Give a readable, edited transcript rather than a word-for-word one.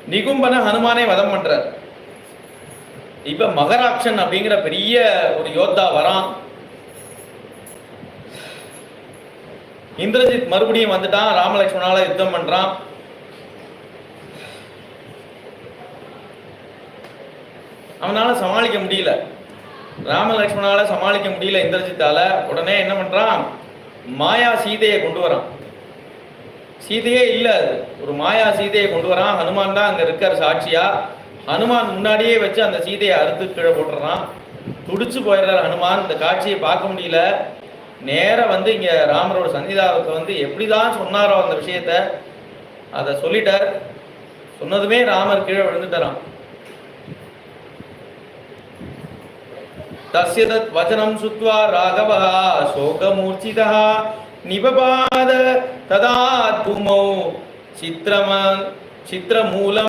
நிகும்பன ஹனுமானே வதம் பண்றார். இப்ப மகராட்சன் அப்படிங்கிற பெரிய ஒரு யோத்தா வரான். இந்திரஜித் மறுபடியும் வந்துட்டான், ராமலட்சுமணால யுத்தம் பண்றான். அவனால சமாளிக்க முடியல, ராமலட்சுமணால சமாளிக்க முடியல இந்திரஜித்தால. உடனே என்ன பண்றான், மாயா சீதையை கொண்டு வரான். சீதையே இல்ல, அது ஒரு மாயா சீதையை கொண்டு வரான். ஹனுமான் தான் அங்க இருக்கார் சாட்சியா. ஹனுமான் முன்னாடியே வச்சு அந்த சீதையை அறுத்து கீழே போட்டுறான். துடிச்சு போயிடுறார் ஹனுமான். இந்த காட்சியை பார்க்க முடியல. நேர வந்து இங்க ராமரோட சன்னிதானத்தை வந்து எப்படிதான் சொன்னாரோ அந்த விஷயத்த அதை சொல்லிட்டார். சொன்னதுமே ராமர் கீழே விழுந்துட்டாராம். தஸ்ய தத் வசனம் சுத்வா ராகவः சோகமூர்ச்சிதः நிபபாத ததா துமௌ சித்ரமூலம்